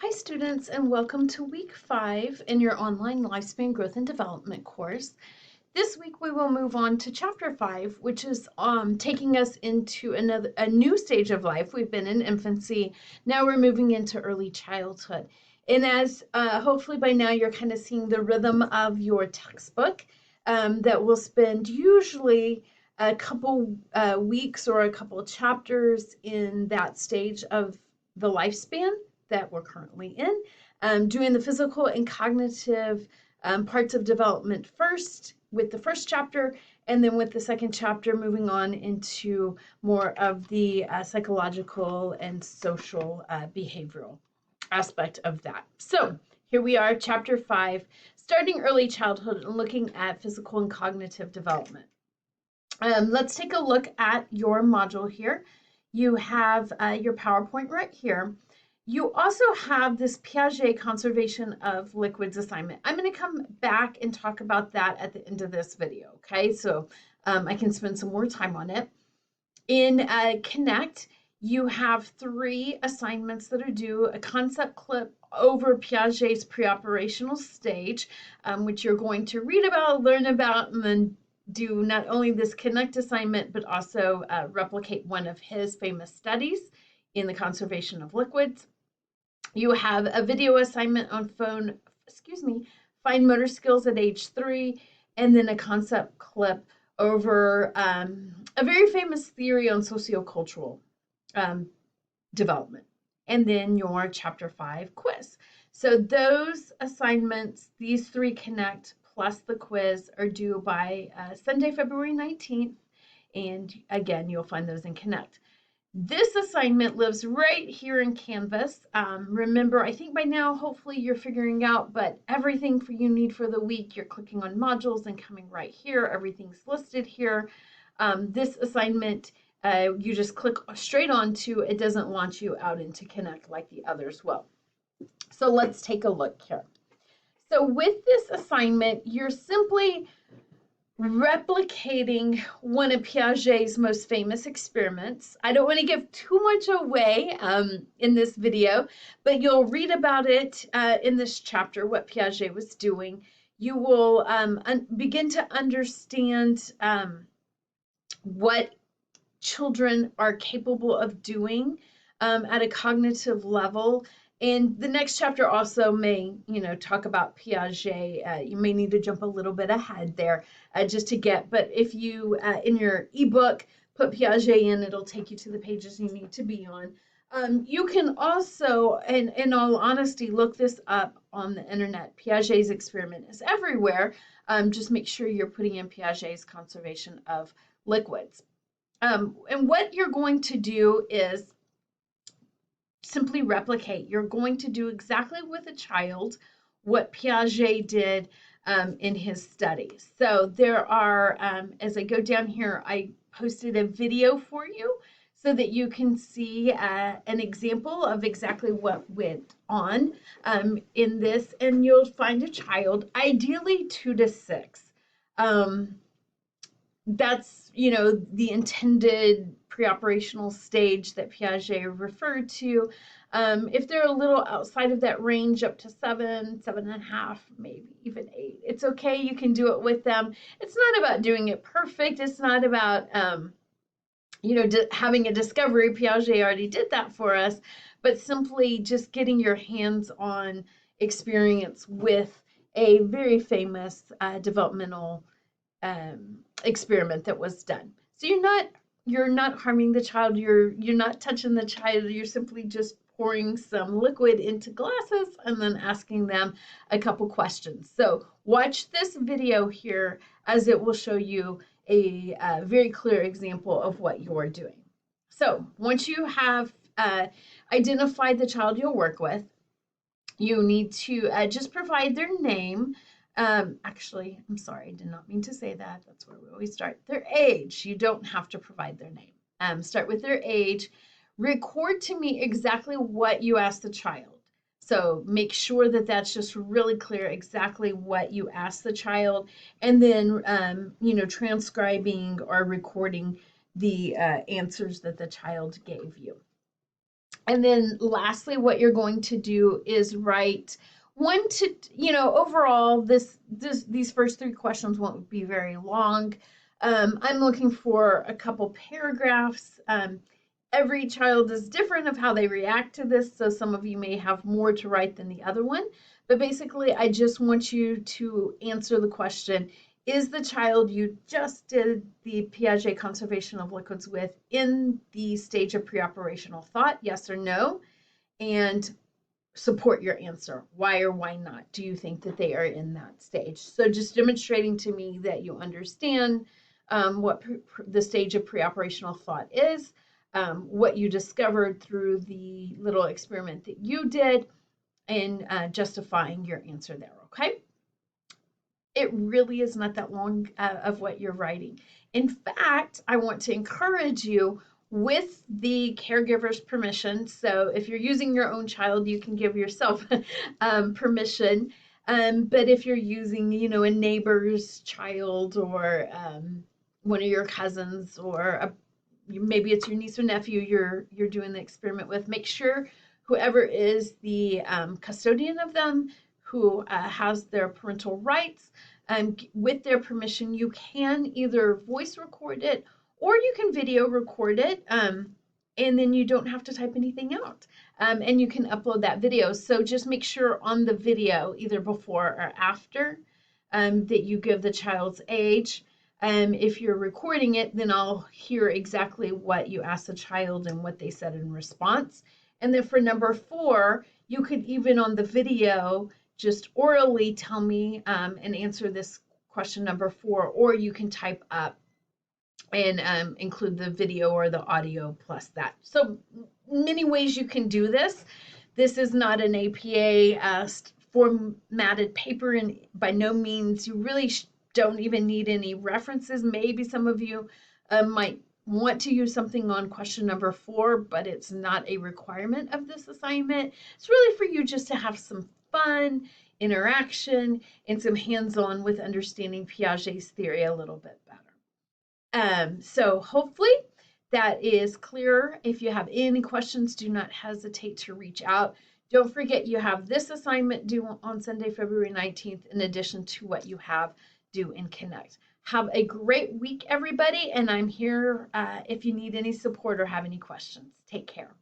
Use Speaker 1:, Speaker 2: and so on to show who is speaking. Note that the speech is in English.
Speaker 1: Hi students, and welcome to week 5 in your online lifespan growth and development course. This week we will move on to chapter 5, which is taking us into a new stage of life. We've been in infancy, now we're moving into early childhood. And as hopefully by now you're kind of seeing the rhythm of your textbook, that will spend usually a couple weeks or a couple chapters in that stage of the lifespan that we're currently in, doing the physical and cognitive parts of development first with the first chapter, and then with the second chapter moving on into more of the psychological and social behavioral aspect of that. So here we are, chapter 5, starting early childhood and looking at physical and cognitive development. Let's take a look at your module here. You have your PowerPoint right here. You also have this Piaget conservation of liquids assignment. I'm going to come back and talk about that at the end of this video, okay? So I can spend some more time on it. In Connect, you have 3 assignments that are due: a concept clip over Piaget's pre-operational stage, which you're going to read about, learn about, and then do not only this Connect assignment, but also replicate one of his famous studies in the conservation of liquids. You have a video assignment on fine motor skills at age 3, and then a concept clip over a very famous theory on sociocultural development, and then your chapter 5 quiz. So those assignments, these 3 Connect plus the quiz, are due by Sunday, February 19th, and again, you'll find those in Connect. This assignment lives right here in Canvas. Remember, I think by now, hopefully you're figuring out, but everything you need for the week, you're clicking on modules and coming right here. Everything's listed here. This assignment, you just click straight onto. It doesn't launch you out into Connect like the others will. So let's take a look here. So with this assignment, you're simply replicating one of Piaget's most famous experiments. I don't want to give too much away in this video, but you'll read about it in this chapter, what Piaget was doing. You will begin to understand what children are capable of doing at a cognitive level. And the next chapter also may, talk about Piaget. You may need to jump a little bit ahead there just to get, but if you, in your ebook, put Piaget in, it'll take you to the pages you need to be on. You can also, and in all honesty, look this up on the internet. Piaget's experiment is everywhere. Just make sure you're putting in Piaget's conservation of liquids. And what you're going to do is simply replicate. You're going to do exactly with a child what Piaget did in his studies. So there are, as I go down here, I posted a video for you so that you can see an example of exactly what went on in this, and you'll find a child, ideally 2 to 6. That's, the intended pre-operational stage that Piaget referred to. If they're a little outside of that range, up to 7, 7.5, maybe even 8, it's okay. You can do it with them. It's not about doing it perfect. It's not about, having a discovery. Piaget already did that for us, but simply just getting your hands on experience with a very famous developmental experiment that was done. So you're not harming the child. You're not touching the child. You're simply just pouring some liquid into glasses and then asking them a couple questions. So watch this video here as it will show you a very clear example of what you're doing. So once you have identified the child you'll work with, you need to just provide their name. Actually, I'm sorry, I did not mean to say that. That's where we always start. Their age. You don't have to provide their name. Start with their age. Record to me exactly what you asked the child. So make sure that that's just really clear, exactly what you asked the child, and then, transcribing or recording the answers that the child gave you. And then lastly, what you're going to do is write one to, overall, these first three questions won't be very long. I'm looking for a couple paragraphs. Every child is different of how they react to this, so some of you may have more to write than the other one. But basically, I just want you to answer the question, is the child you just did the Piaget conservation of liquids with in the stage of preoperational thought, yes or no? And support your answer. Why or why not do you think that they are in that stage? So just demonstrating to me that you understand what the stage of preoperational thought is, what you discovered through the little experiment that you did, and justifying your answer there, okay? It really is not that long of what you're writing. In fact, I want to encourage you with the caregiver's permission. So if you're using your own child, you can give yourself permission. But if you're using, a neighbor's child or one of your cousins or maybe it's your niece or nephew you're doing the experiment with, make sure whoever is the custodian of them, who has their parental rights, with their permission, you can either voice record it or you can video record it, and then you don't have to type anything out. And you can upload that video. So just make sure on the video, either before or after, that you give the child's age. If you're recording it, then I'll hear exactly what you asked the child and what they said in response. And then for number 4, you could even on the video just orally tell me and answer this question number 4, or you can type up and include the video or the audio plus that. So many ways you can do this. This is not an APA formatted paper, and by no means, you really don't even need any references. Maybe some of you might want to use something on question number 4, but it's not a requirement of this assignment. It's really for you just to have some fun, interaction, and some hands-on with understanding Piaget's theory a little bit better. So hopefully that is clear. If you have any questions, do not hesitate to reach out. Don't forget you have this assignment due on Sunday, February 19th, in addition to what you have due in Connect. Have a great week, everybody, and I'm here if you need any support or have any questions. Take care.